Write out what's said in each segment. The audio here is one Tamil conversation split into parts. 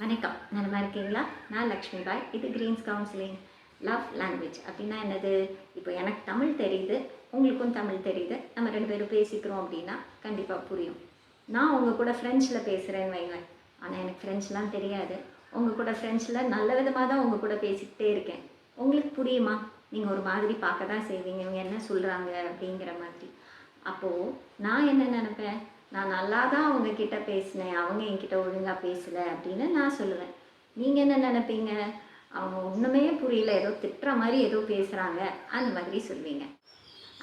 வணக்கம், நலமா இருக்கீங்களா? நான் லக்ஷ்மி பாய். இது கிரீன்ஸ் கவுன்சிலிங். லவ் லாங்குவேஜ் அப்படின்னா என்னது? இப்போ எனக்கு தமிழ் தெரியுது, உங்களுக்கும் தமிழ் தெரியுது, நம்ம ரெண்டு பேரும் பேசிக்கிறோம் அப்படின்னா கண்டிப்பாக புரியும். நான் உங்கள் கூட ஃப்ரெஞ்சில் பேசுகிறேன்னு வைங்களேன், ஆனால் எனக்கு ஃப்ரெஞ்ச்லாம் தெரியாது. உங்கள் கூட ஃப்ரெஞ்சில் நல்ல விதமாக தான் உங்கள் கூட பேசிக்கிட்டே இருக்கேன். உங்களுக்கு புரியுமா? நீங்கள் ஒரு மாதிரி பார்க்க தான் செய்வீங்க, இவங்க என்ன சொல்கிறாங்க அப்படிங்கிற மாதிரி. அப்போது நான் என்ன நினப்பேன், நான் நல்லா தான் அவங்கக்கிட்ட பேசினேன், அவங்க என்கிட்ட ஒழுங்காக பேசலை அப்படின்னு நான் சொல்லுவேன். நீங்கள் என்ன நினைப்பீங்க? அவங்க ஒன்றுமே புரியல, ஏதோ திட்டுற மாதிரி ஏதோ பேசுகிறாங்க, அந்த மாதிரி சொல்வீங்க.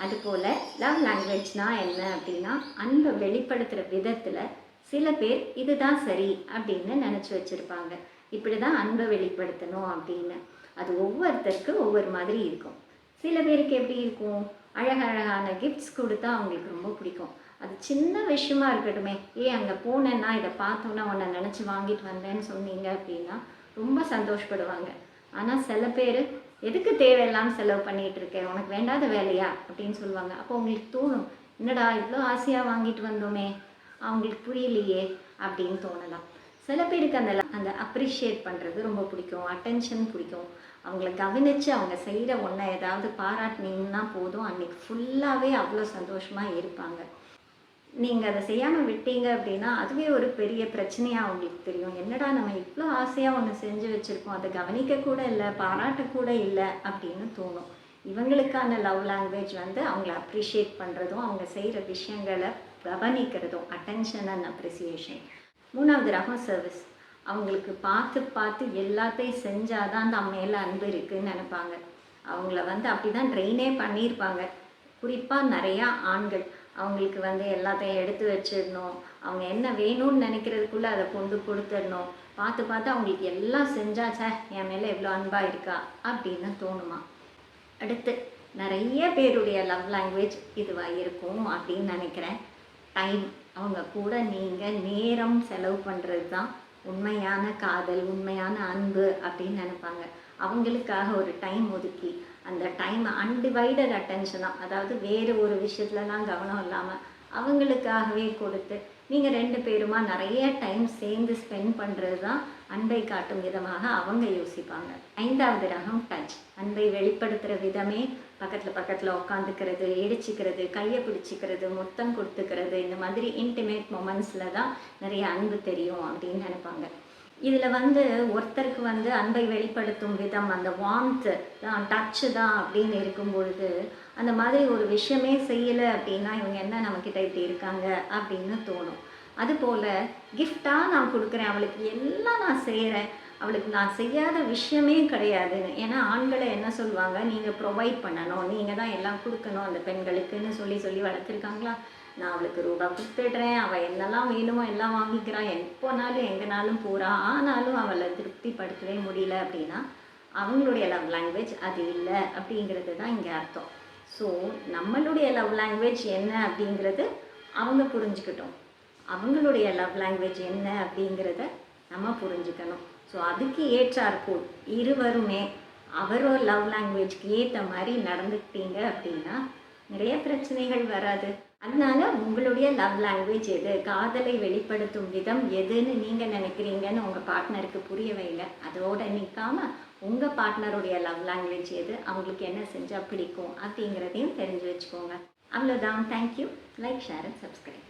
அதுபோல் லவ் லாங்குவேஜ்னால் என்ன அப்படின்னா, அன்பை வெளிப்படுத்துகிற விதத்தில் சில பேர் இதுதான் சரி அப்படின்னு நினச்சி வச்சுருப்பாங்க. இப்படி தான் அன்பை வெளிப்படுத்தணும் அப்படின்னு. அது ஒவ்வொருத்தருக்கும் ஒவ்வொரு மாதிரி இருக்கும். சில பேருக்கு எப்படி இருக்கும், அழகழகான கிஃப்ட்ஸ் கொடுத்தா அவங்களுக்கு ரொம்ப பிடிக்கும். அது சின்ன விஷயமா இருக்கட்டுமே, அங்கே போனேன்னா இதை பார்த்தோன்னா உன்னை நினச்சி வாங்கிட்டு வந்தேன்னு சொன்னீங்க அப்படின்னா ரொம்ப சந்தோஷப்படுவாங்க. ஆனால் சில பேர் எதுக்கு தேவையில்லாமல் செலவு பண்ணிகிட்டு இருக்கேன், உனக்கு வேண்டாத வேலையா அப்படின்னு சொல்லுவாங்க. அப்போ உங்களுக்கு தோணும், என்னடா இவ்வளோ ஆசையாக வாங்கிட்டு வந்தோமே, அவங்களுக்கு புரியலையே அப்படின்னு தோணலாம். சில பேருக்கு அந்த அப்ரிஷியேட் பண்ணுறது ரொம்ப பிடிக்கும், அட்டென்ஷன் பிடிக்கும். அவங்கள கவனித்து அவங்க செய்கிற ஒன்றை ஏதாவது பாராட்டினீங்கன்னா போதும், அன்றைக்கி ஃபுல்லாகவே அவ்வளோ சந்தோஷமாக இருப்பாங்க. நீங்கள் அதை செய்யாமல் விட்டீங்க அப்படின்னா அதுவே ஒரு பெரிய பிரச்சனையாக அவங்களுக்கு தெரியும். என்னடா நம்ம இவ்வளோ ஆசையாக ஒன்று செஞ்சு வச்சுருக்கோம், அதை கவனிக்க கூட இல்லை, பாராட்டக்கூட இல்லை அப்படின்னு தோணும். இவங்களுக்கான லவ் லாங்குவேஜ் அவங்கள அப்ரிஷியேட் பண்ணுறதும், அவங்க செய்கிற விஷயங்களை கவனிக்கிறதும், அட்டென்ஷன் அண்ட் அப்ரிசியேஷன். மூணாவது ரகம் சர்வீஸ். அவங்களுக்கு பார்த்து பார்த்து எல்லாத்தையும் செஞ்சால் தான் நம்ம மேலே அன்பு இருக்குதுன்னு நினைப்பாங்க. அவங்கள அப்படி தான் ட்ரெயினே பண்ணியிருப்பாங்க. குறிப்பாக நிறையா ஆண்கள் அவங்களுக்கு எல்லாத்தையும் எடுத்து வச்சிடணும், அவங்க என்ன வேணும்னு நினைக்கிறதுக்குள்ளே அதை கொண்டு கொடுத்துடணும், பார்த்து பார்த்து அவங்களுக்கு எல்லாம் செஞ்சாச்சா என் மேலே எவ்வளோ அன்பாக இருக்கா அப்படின்னு தோணுமா. அடுத்து நிறைய பேருடைய லவ் லாங்குவேஜ் இதுவாக இருக்கும் அப்படின்னு நினைக்கிறேன். டைம். அவங்க கூட நீங்கள் நேரம் செலவு பண்ணுறது தான் உண்மையான காதல், உண்மையான அன்பு அப்படின்னு நினைப்பாங்க. அவங்களுக்காக ஒரு டைம் ஒதுக்கி அந்த டைம் அன்டிவைடட் அட்டென்ஷனாக, அதாவது வேறு ஒரு விஷயத்துலலாம் கவனம் இல்லாமல் அவங்களுக்காகவே கொடுத்து நீங்கள் ரெண்டு பேருமா நிறைய டைம் சேர்ந்து ஸ்பெண்ட் பண்ணுறது தான் அன்பை காட்டும் விதமாக அவங்க யோசிப்பாங்க. ஐந்தாவது ரகம் டச். அன்பை வெளிப்படுத்துகிற விதமே பக்கத்தில் உட்காந்துக்கிறது, இடிச்சிக்கிறது, கையை பிடிச்சிக்கிறது, முத்தம் கொடுத்துக்கிறது, இந்த மாதிரி இன்டிமேட் மொமெண்ட்ஸில் தான் நிறைய அன்பு தெரியும் அப்படின்னு நினைப்பாங்க. இதில் ஒருத்தருக்கு அன்பை வெளிப்படுத்தும் விதம் அந்த வார்ம்த்து தான், டச்சு தான் அப்படின்னு இருக்கும் பொழுது, அந்த மாதிரி ஒரு விஷயமே செய்யலை அப்படின்னா இவங்க என்ன நம்மக்கிட்ட இப்படி இருக்காங்க அப்படின்னு தோணும். அதுபோல் கிஃப்டாக நான் கொடுக்குறேன், அவளுக்கு எல்லாம் நான் செய்கிறேன், அவளுக்கு நான் செய்யாத விஷயமே கிடையாதுன்னு. ஏன்னா ஆண்களை என்ன சொல்லுவாங்க, நீங்கள் ப்ரொவைட் பண்ணணும், நீங்கள் தான் எல்லாம் கொடுக்கணும் அந்த பெண்களுக்குன்னு சொல்லி வளர்த்துருக்காங்களா. நான் அவளுக்கு ரூபா கொடுத்துடுறேன், அவள் என்னெல்லாம் வேணுமோ எல்லாம் வாங்கிக்கிறான், எப்போனாலும் எங்கேனாலும் போகிறா, ஆனாலும் அவளை திருப்திப்படுத்தவே முடியல அப்படின்னா அவங்களுடைய லவ் லாங்குவேஜ் அது இல்லை அப்படிங்கிறது தான் இங்கே அர்த்தம். ஸோ நம்மளுடைய லவ் லாங்குவேஜ் என்ன அப்படிங்கிறது அவங்க புரிஞ்சுக்கிட்டோம், அவங்களுடைய லவ் லாங்குவேஜ் என்ன அப்படிங்கிறத நம்ம புரிஞ்சுக்கணும். ஸோ அதுக்கு ஏற்றாற்போல் இருவருமே அவரோட லவ் லாங்குவேஜ்க்கு ஏற்ற மாதிரி நடந்துக்கிட்டீங்க அப்படின்னா நிறைய பிரச்சனைகள் வராது. அதனால உங்களுடைய லவ் லாங்குவேஜ் எது, காதலை வெளிப்படுத்தும் விதம் எதுன்னு நீங்கள் நினைக்கிறீங்கன்னு உங்கள் பார்ட்னருக்கு புரிய வைங்க. அதோடு நிற்காமல் உங்கள் பார்ட்னருடைய லவ் லாங்குவேஜ் எது, அவங்களுக்கு என்ன செஞ்சால் பிடிக்கும் அப்படிங்கிறதையும் தெரிஞ்சு வச்சுக்கோங்க. அவ்வளோதான். Thank you. Like, share and subscribe.